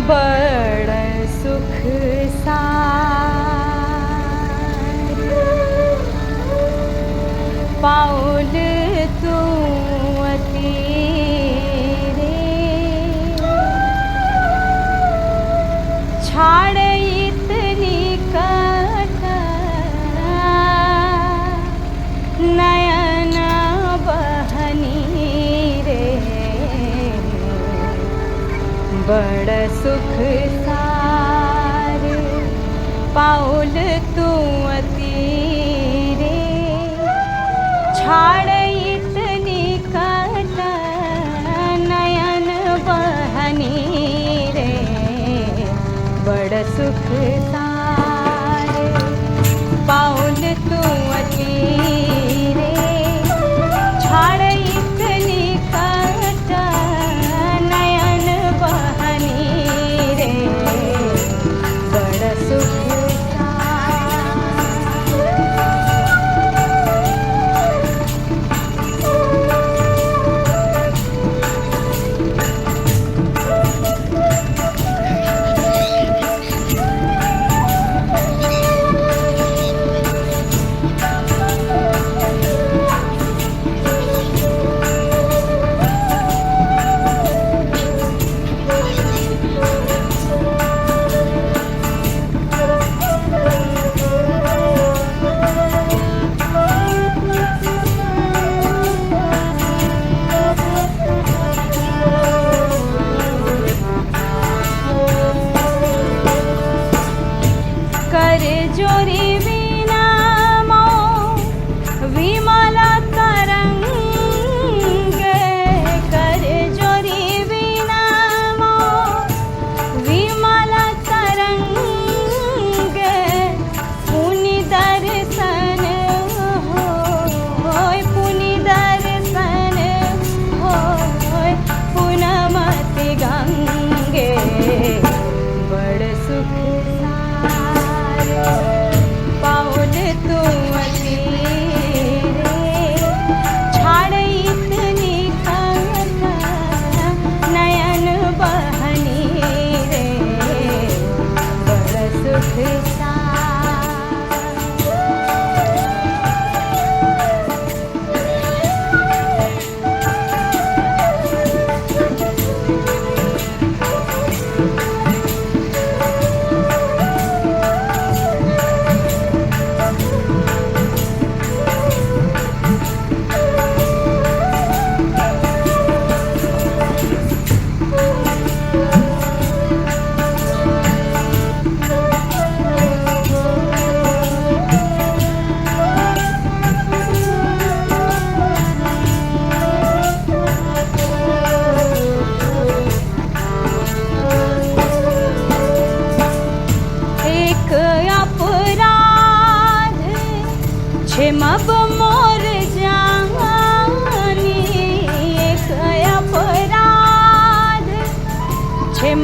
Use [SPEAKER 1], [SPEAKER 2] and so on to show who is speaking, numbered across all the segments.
[SPEAKER 1] बड़ सुख सार पाउल तू अति रे छाड़ इतनी कट नयन बहनी रे बड़ सुख सार पाउल तू अति रे छाड़ इतनी कट नयन बहनी रे बड़ सुख सार पाउल तू अति रे छाड़ इतनी कट नयन बहनी रे बड़ सुख जोरी वीणा मो विमल तरंग कर जोरी वीणा मो विमल तरंग पुनि दर्शन होय पुनि दर्शन होय पुनमति गंगे बड़ सुख पाउल तू अति रे छाड़ इतनी कट नयन बहनी रे बड़ सुख मब मोर जानी एक अपराध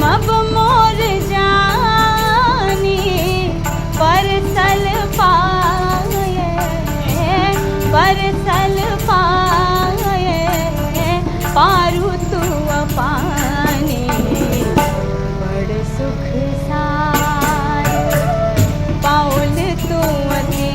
[SPEAKER 1] मब मोर जानी परसल पाए पारू तू पानी बड़ सुख सार पाउल तू अति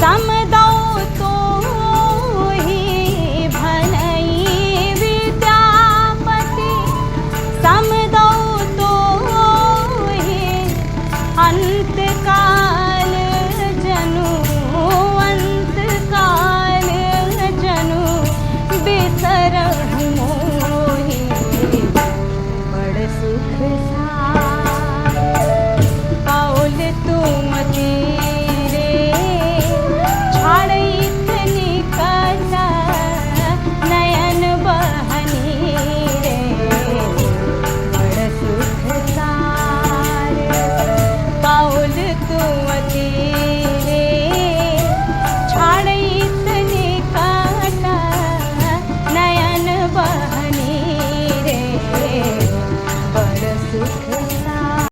[SPEAKER 1] समदौ तो ही भनई विद्यापति, समदौ तो ही अंतकाल जनु, अंतकाल जनु बिसरहु मोहि बड़ सुख सार। कौल तुम तेरे छाड़ित निकट नयन बहनी रे बड़ सुख सार। कौल तुम तेरे